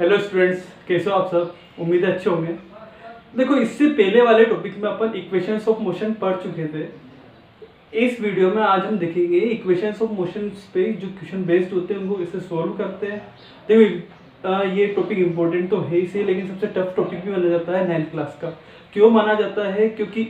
Hello students, कैसे हो आप सब। उम्मीद है अच्छे होंगे। देखो, इससे पहले वाले टॉपिक में अपन इक्वेशंस ऑफ मोशन पढ़ चुके थे। इस वीडियो में आज हम देखेंगे इक्वेशंस ऑफ मोशन पे जो क्वेश्चन बेस्ड होते हैं उनको इसे सॉल्व करते हैं। देखो, ये टॉपिक इंपॉर्टेंट तो है ही सही, लेकिन सबसे टफ टॉपिक भी माना जाता है 9th क्लास का। क्यों माना जाता है? क्योंकि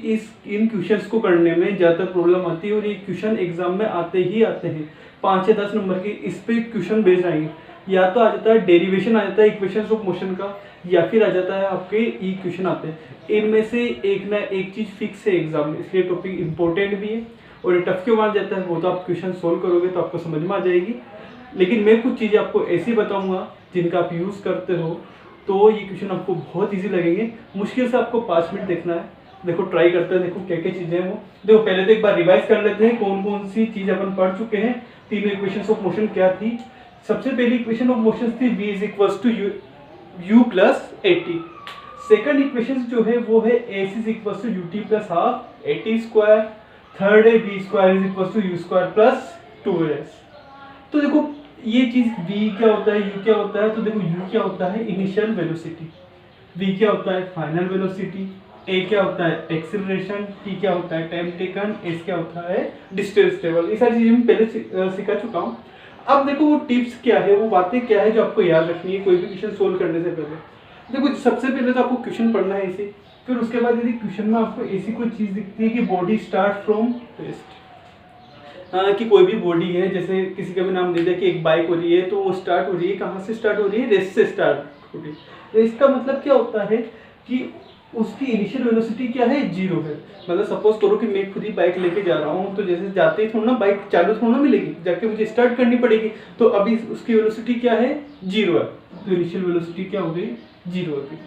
इन क्वेश्चंस को करने में ज़्यादातर प्रॉब्लम आती है और ये क्वेश्चन एग्जाम में आते ही आते हैं। 5 या 10 नंबर के इस पे क्वेश्चन बेस्ड आएंगे। या तो आ जाता है डेरिवेशन, आ जाता है इक्वेशंस ऑफ मोशन का, या फिर आ जाता है आपके इक्वेशन आते हैं। इनमें से एक ना एक चीज़ फिक्स है एग्जाम में, इसलिए टॉपिक इंपॉर्टेंट भी है। और ये टफ क्यों माना जाता है वो तो आप क्वेश्चन सोल्व करोगे तो आपको समझ में आ जाएगी। लेकिन मैं कुछ चीज़ें आपको ऐसी बताऊंगा जिनका आप यूज़ करते हो तो ये क्वेश्चन आपको बहुत ईजी लगेंगे। मुश्किल से आपको 5 मिनट देखना है। देखो, ट्राई करते हैं, देखो क्या क्या चीज़ें हैं वो। देखो, पहले तो एक बार रिवाइज कर लेते हैं कौन कौन सी चीज़ अपन पढ़ चुके हैं। तीनों इक्वेशंस ऑफ मोशन क्या थी। सबसे पहली इक्वेशन ऑफ मोशन थी v is equal to u plus at. Second equation जो है वो है s is equal to ut plus half at square. Third है v square is equal to u square plus 2s। तो देखो, ये चीज v क्या होता है, u क्या होता है। तो देखो, u क्या होता है इनिशियल वेलोसिटी, v क्या होता है फाइनल वेलोसिटी, a क्या होता है एक्सेलरेशन, t क्या होता है टाइम टेकन, s क्या होता है डिस्टेंस ट्रेवल। ये सारी चीजें मैं पहले सिखा चुका हूँ। अब देखो, वो टिप्स क्या है, वो बातें क्या है जो आपको याद रखनी है कोई भी क्वेश्चन सोल्व करने से पहले। देखो, सबसे पहले तो आपको क्वेश्चन पढ़ना है इसे। फिर उसके बाद यदि क्वेश्चन में आपको ऐसी कोई चीज दिखती है कि बॉडी स्टार्ट फ्रॉम रेस्ट, कि कोई भी बॉडी है, जैसे किसी का भी नाम दे दिया कि एक बाइक हो रही है, तो वो स्टार्ट हो रही है कहाँ से स्टार्ट हो रही है, रेस्ट से स्टार्ट हो रही है। रेस्ट का मतलब क्या होता है कि उसकी इनिशियल वेलोसिटी क्या है, 0 है। मतलब सपोज करो कि मैं खुद ही बाइक लेके जा रहा हूँ, तो जैसे जाते ही थोड़ा ना बाइक चालू थोड़ा ना मिलेगी, जाके मुझे स्टार्ट करनी पड़ेगी। तो अभी उसकी वेलोसिटी क्या है, 0 है। तो इनिशियल वेलोसिटी क्या हो गई, 0 हो गई।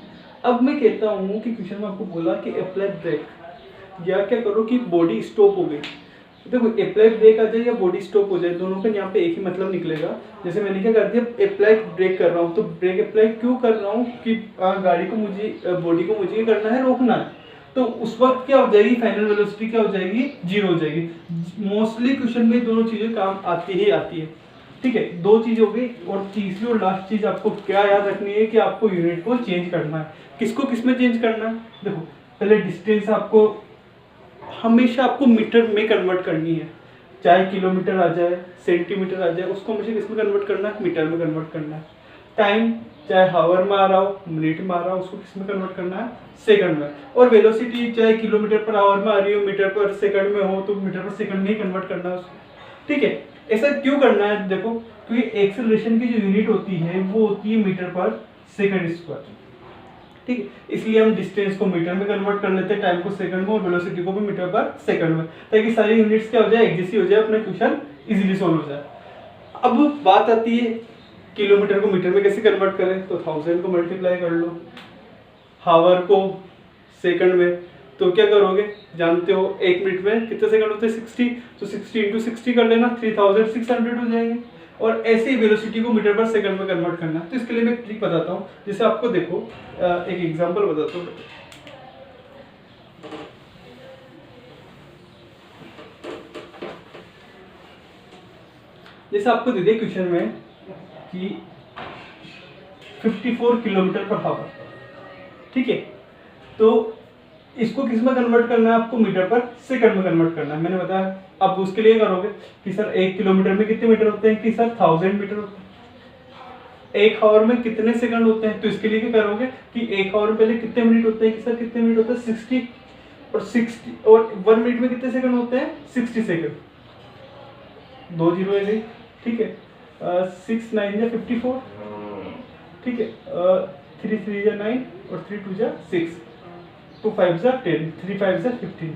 अब मैं कहता हूँ कि क्वेश्चन में आपको बोला कि अप्लाई ब्रेक, या क्या करो कि बॉडी स्टॉप हो गई। देखो, अप्लाई ब्रेक आ जाए या बॉडी स्टॉप हो जाए, दोनों का यहाँ पे एक ही मतलब निकलेगा। जैसे मैंने क्या कर दिया, अप्लाई ब्रेक कर रहा हूँ, तो ब्रेक अप्लाई क्यों कर रहा हूँ कि गाड़ी को मुझे, बॉडी को मुझे करना है, रोकना है। तो उस वक्त क्या हो जाएगी, फाइनल वेलोसिटी क्या हो जाएगी, 0 हो जाएगी। मोस्टली क्वेश्चन में दोनों चीजें काम आती ही आती है। ठीक है, 2 चीज हो गई। और तीसरी और लास्ट चीज आपको क्या याद रखनी है कि आपको यूनिट को चेंज करना है। किसको किस में चेंज करना है? देखो, पहले डिस्टेंस आपको हमेशा आपको मीटर में कन्वर्ट करनी है। चाहे किलोमीटर आ जाए, सेंटीमीटर आ जाए, उसको हमेशा किस में कन्वर्ट करना है, मीटर में कन्वर्ट करना है। टाइम चाहे हावर में आ रहा हो, मिनट में आ रहा हो, उसको किस में कन्वर्ट करना है, सेकंड में। और वेलोसिटी चाहे किलोमीटर पर आवर में आ रही हो, मीटर पर सेकंड में हो, तो मीटर पर सेकंड में ही कन्वर्ट करना है उसको। ठीक है, ऐसा क्यों करना है? देखो, क्योंकि एक्सेलरेशन की जो यूनिट होती है वो होती है मीटर पर सेकंड स्क्वायर। ठीक है, इसलिए हम डिस्टेंस को मीटर में कन्वर्ट कर लेते हैं, टाइम को सेकंड में, और वेलोसिटी को भी मीटर पर सेकंड में, ताकि सारी यूनिट्स क्या हो जाए, एक जैसी हो जाए, अपना क्वेश्चन इजीली सॉल्व हो जाए। अब बात आती है किलोमीटर को मीटर में कैसे कन्वर्ट करें। तो 1000 को मल्टीप्लाई कर लो, हावर को सेकंड में, तो क्या करोगे, जानते हो 1 मिनट में कितने सेकंड होते हैं, 60। तो 60 इंटू 60 कर लेना, 3600 हो जाएंगे। और ऐसे ही वेलोसिटी को मीटर पर सेकंड में कन्वर्ट करना। तो इसके लिए मैं एक ट्रिक बताता हूँ, जैसे आपको देखो, एक एग्जांपल बताता हूँ। जैसे आपको दे दिया क्वेश्चन में कि 54 किलोमीटर पर हावर। ठीक है, तो इसको किस में कन्वर्ट करना है, आपको मीटर पर सेकंड में कन्वर्ट करना है, मैंने बताया। अब उसके लिए करोगे कि सर 1 किलोमीटर में कितने मीटर होते हैं, कि सर 1000 मीटर होते हैं। 1 आवर में कितने सेकंड होते हैं, तो इसके लिए क्या करोगे कि 1 आवर में पहले कितने मिनट होते हैं, कि सर कितने मिनट होते हैं, 60। और 60 और 1 मिनट में कितने सेकंड होते हैं, 60 सेकंड। 2 जीरो है गई। ठीक है, 6 9 या 54। ठीक है, 3 3 या 9 और 3 2 या 6, 2 5 या 10, 3 5 या 15।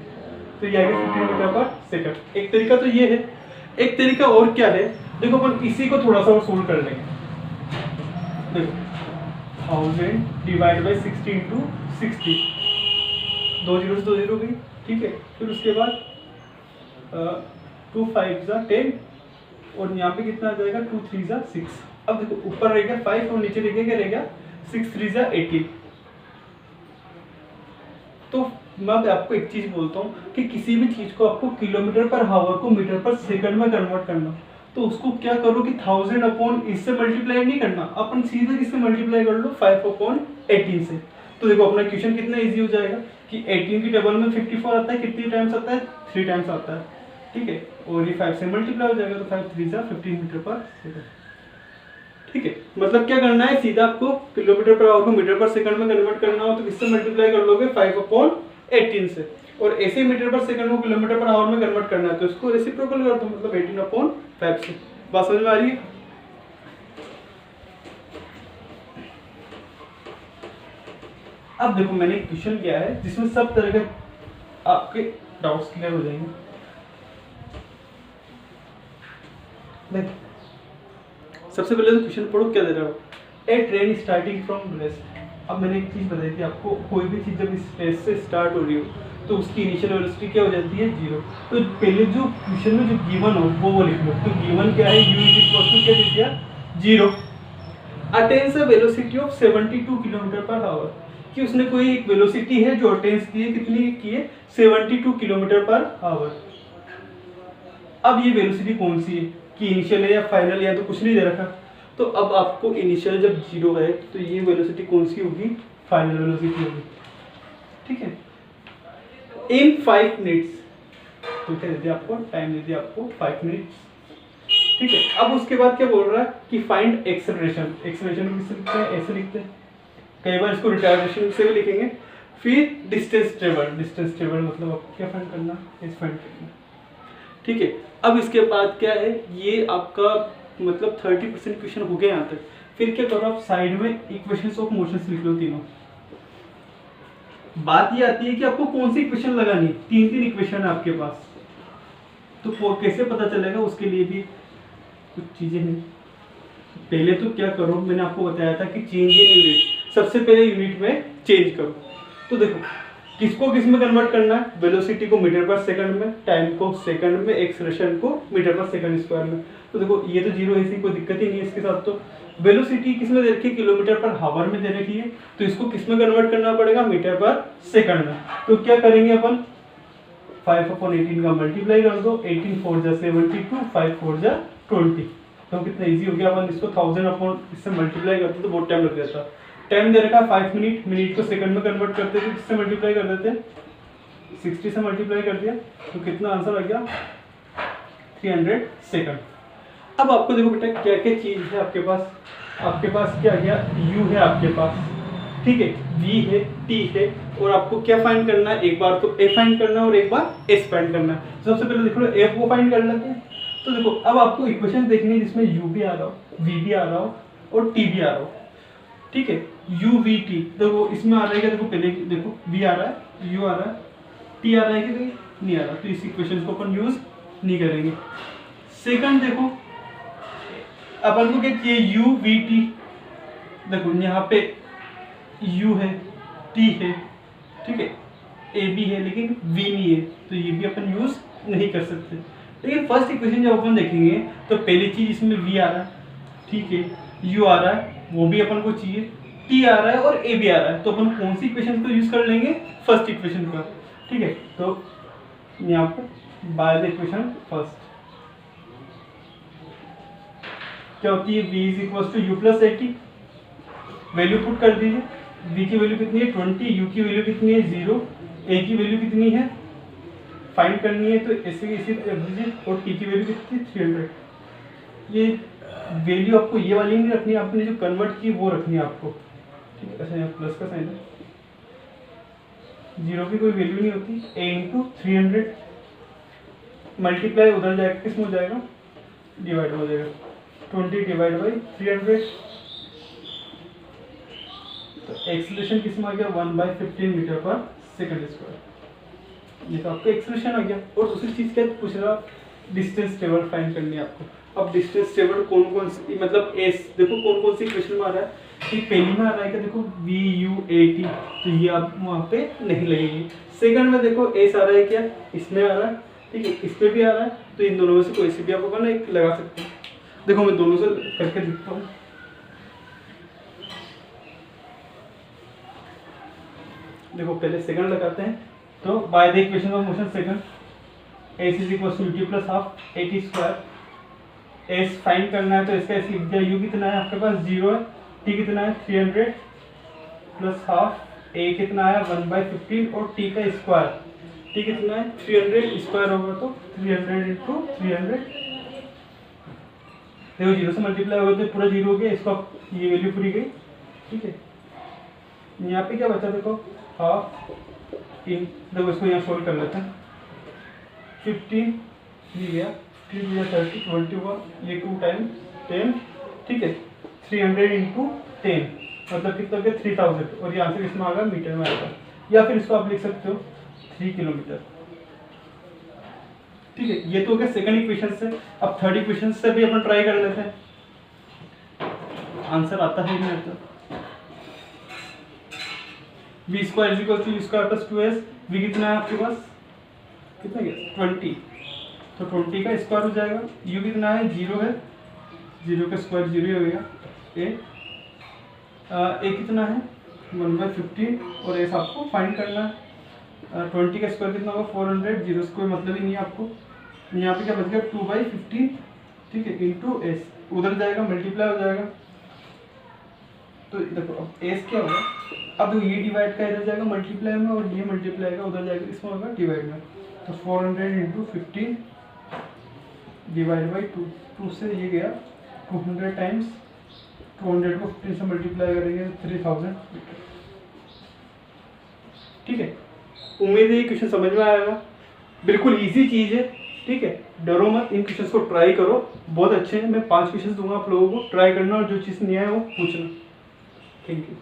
तो ये आगे 15 मीटर पर सेकंड। एक तरीका तो ये है। एक तरीका और क्या है, देखो अपन इसी को थोड़ा सा और सोल्व कर लेंगे। देखो, 1000 डिवाइड बाई 60 इंटू 60, 2 जीरो से 2 जीरो गई। ठीक है, फिर उसके बाद 2 5 या 10, और यहाँ पे कितना आ जाएगा, 2 3 या 6। अब देखो, ऊपर रहेगा 5 और नीचे रहेगा क्या रहेगा, 6 3 या 18। तो मैं आपको एक चीज बोलता हूँ कि किसी भी चीज को आपको किलोमीटर पर हावर को मीटर पर सेकंड में कन्वर्ट करना, तो उसको क्या करो कि 1000 अपॉन इससे मल्टीप्लाई नहीं करना, अपन सीधे किससे मल्टीप्लाई कर लो 5 अपॉन 18 से। तो देखो अपना क्वेश्चन कितना इजी हो जाएगा कि 18 की टेबल में 54 आता है, कितनी टाइम्स आता है 3 टाइम्स आता है, ठीक है, और ये 5 से मल्टीप्लाई हो जाएगा तो 5 3 जा 15 मीटर पर सेकंड, ठीक है। मतलब क्या करना है, सीधा आपको किलोमीटर पर आवर को मीटर पर सेकंड में कन्वर्ट करना हो तो किससे मल्टीप्लाई कर लोगे 5 अपॉन 18 से, और ऐसे मीटर पर सेकंड को किलोमीटर पर आवर में कन्वर्ट करना है तो इसको रेसिप्रोकल कर दो, मतलब 18 अपॉन 5 से। बात समझ में आ रही है? अब देखो मैंने एक क्वेश्चन किया है जिसमें सब तरह के आपके डाउट्स क्लियर हो जाएंगे। देख सबसे पहले तो क्वेश्चन पढ़ो, क्या दे रहा हो, ए ट्रेन स्टार्टिंग फ्रॉम रेस्ट। अब मैंने एक चीज बताई थी आपको, कोई भी चीज जब स्पेस से स्टार्ट हो रही हो तो उसकी इनिशियल वेलोसिटी क्या हो जाती है 0। तो पहले जो क्वेश्चन में जो गिवन हो वो लिख लो। तो गिवन क्या है, u क्या दे दिया 0, attains a velocity of 72 kilometre per hour, कि उसने कोई एक वेलोसिटी है जो अटेन्स की है, कितनी की है 72 किलोमीटर पर आवर। अब ये वेलोसिटी कौन सी है कि इनिशियल है या फाइनल, या तो कुछ नहीं दे रखा। तो अब आपको इनिशियल जब 0 है तो ये वेलोसिटी कौन सी होगी, फाइनल वेलोसिटी होगी, ठीक है। इन 5 मिनट्स, तो क्या दे दिया आपको, टाइम दे दिया आपको 5 मिनट्स, ठीक है। अब उसके बाद क्या बोल रहा है कि फाइंड एक्सेलरेशन। एक्सेलरेशन को किससे लिखते हैं, ऐसे लिखते हैं, कई बार इसको रिटार्डेशन से भी लिखेंगे। फिर डिस्टेंस ट्रेवल, डिस्टेंस ट्रेवल मतलब आपको क्या फाइंड करना, इस फाइंड करना, ठीक है। अब इसके बाद क्या है, ये आपका मतलब 30% क्वेश्चन हो गया यहाँ तक। फिर क्या करो आप साइड में इक्वेशंस ऑफ मोशंस लिख लो तीनों। बात ये आती है कि आपको कौन सी इक्वेशन लगानी है, 3 इक्वेशन है आपके पास, तो कैसे पता चलेगा, उसके लिए भी कुछ चीजें हैं। पहले तो क्या करो, मैंने आपको बताया था कि चेंज इन यूनिट, सबसे पहले यूनिट में चेंज करो। तो देखो किसको किस में कन्वर्ट करना है, वेलोसिटी को मीटर पर सेकंड में, टाइम को सेकंड में, एक्सेलरेशन को मीटर पर सेकंड स्क्वायर में। तो देखो ये तो 0 है, इसी कोई दिक्कत ही नहीं है इसके साथ। तो वेलोसिटी किस में दे रखी है, किलोमीटर पर हावर में दे रखी है, तो इसको किस में कन्वर्ट करना पड़ेगा, मीटर पर सेकंड में। तो क्या करेंगे अपन 5 अपॉन 18 का मल्टीप्लाई कर दो, 18 4 जा 72, 5 4 जा 20, तो कितना इजी हो गया। अपन इसको 1000 अपॉन इससे मल्टीप्लाई करते तो बहुत टाइम लग जाता। टाइम दे रखा 5 मिनट, मिनट को सेकंड में कन्वर्ट करते थे, किससे मल्टीप्लाई कर देते 60 से मल्टीप्लाई कर दिया, तो कितना आंसर आ गया 300 सेकंड। अब आपको देखो बेटा क्या क्या चीज है आपके पास क्या आ गया, u है आपके पास, ठीक है, v है, t है, और आपको क्या फाइंड करना है, एक बार तो a फाइंड करना है और एक बार s फाइंड करना है। सबसे पहले देखो f को फाइंड कर लेते हैं। तो देखो अब आपको इक्वेशन देखनी है जिसमें u भी आ रहा हो, v भी आ रहा हो और t भी आ रहा हो, ठीक है। u v t देखो इसमें आ रहा है क्या, देखो पहले देखो v आ रहा है, u आ रहा है, t आ रहा है कि नहीं आ रहा, तो इस इक्वेशन को अपन यूज नहीं करेंगे। सेकंड देखो अपन को क्या चाहिए, u v t, देखो यहाँ पे u है, t है, ठीक है, a b है लेकिन v नहीं है, तो ये भी अपन यूज नहीं कर सकते। लेकिन फर्स्ट इक्वेशन जब अपन देखेंगे तो पहली चीज इसमें v आ रहा है, ठीक है, u आ रहा है, वो भी अपन को चाहिए, t आ रहा है और a भी आ रहा है, तो अपन कौन सी इक्वेशन को यूज कर लेंगे, फर्स्ट इक्वेशन का, ठीक है। तो यहाँ पर बाय द इक्वेशन फर्स्ट क्या होती है, v is equal to u plus 80, value put कर दीजिए, v की वैल्यू कितनी है 20, u की वैल्यू कितनी है 0, a की वैल्यू कितनी है फाइंड करनी है, तो ऐसे इसी रख दीजिए, और t की वैल्यू कितनी 300। ये वैल्यू आपको ये वाली नहीं रखनी, आपने जो कन्वर्ट की वो रखनी है आपको, ठीक है। अच्छा यहाँ प्लस का साइन है, 0 की कोई वैल्यू नहीं होती, a इंटू 300 मल्टीप्लाई उधर जाएगा, किस में हो जाएगा, डिवाइड हो जाएगा, 20 डिवाइड बाई 300, तो एक्सेलरेशन किस में आ गया 1/15 मीटर पर सेकंड स्क्वायर। ये तो आपका एक्सेलरेशन आ गया। और दूसरी चीज क्या पूछ रहा, डिस्टेंस टेबल फाइंड करनी है आपको। अब डिस्टेंस टेबल कौन कौन सी, मतलब एस देखो कौन कौन सी इक्वेशन में आ रहा है, कि पहली में आ रहा है क्या, देखो v u a t, तो ये आप वहाँ पे नहीं लगेगी। सेकंड में देखो एस आ रहा है क्या, इसमें आ रहा है, ठीक है, इस पे भी आ रहा है, तो इन दोनों में से कोई सी भी आप अपना एक लगा सकते हैं। देखो मैं दोनों से करके दिखता हूँ। देखो पहले सेकंड लगाते हैं, तो by the equation of motion second s is equal to ut plus half 80 square S find करना है तो इसका एस लिख दिया। यू कितना है आपके पास 0 है, टी कितना है 300 प्लस हाफ, ए कितना है 1/15 और टी का स्क्वायर, टी कितना है 300 स्क्वायर होगा तो 300 इंटू 300। देखो 0 से मल्टीप्लाई होगा तो पूरा 0 हो गया, इसको ये वैल्यू पूरी गई। ठीक है, यहाँ पे क्या बचा देखो हाफ इन, देखो इसको यहाँ सोल्व कर लेते हैं। 15 ये गया, 3 30 21, ये 2 टाइम 10। ठीक है, 300 इंटू 10 मतलब कितना गया 3000 और यहाँ से इसमें आ गया मीटर में आएगा, या फिर इसको आप लिख सकते हो 3 किलोमीटर। ठीक है, ये तो हो गया सेकंड इक्वेशन से। अब थर्ड इक्वेशन से भी अपन ट्राई कर लेते हैं, आंसर आता है नहीं आता। v square is equal to u square plus 2s, v कितना है आपके पास कितना गया 20, तो 20 का स्क्वायर हो जाएगा। u कितना है 0 है, 0 का स्क्वायर 0 हो गया। a कितना है 1/15 और s आपको फाइंड करना है। 20 का स्क्वायर कितना होगा 400, 0 से कोई मतलब ही नहीं है आपको। यहाँ पे क्या बच गया 2/15। ठीक है, इंटू एस, उधर जाएगा मल्टीप्लाई हो जाएगा। तो देखो अब एस क्या होगा, अब ये डिवाइड का इधर जाएगा मल्टीप्लाई में और ये मल्टीप्लाई का उधर जाएगा, इसमें होगा डिवाइड में। तो 400 इंटू 15 डिवाइड बाई 2, 2 से ये गया 200 टाइम्स 200 को 15 से मल्टीप्लाई करेंगे 3000 मीटर। ठीक है, उम्मीद है ये क्वेश्चन समझ में आएगा, बिल्कुल इजी चीज़ है। ठीक है, डरो मत, इन क्वेश्चंस को ट्राई करो, बहुत अच्छे हैं। मैं 5 क्वेश्चंस दूंगा आप लोगों को, ट्राई करना और जो चीज़ नहीं आए वो पूछना। Thank you.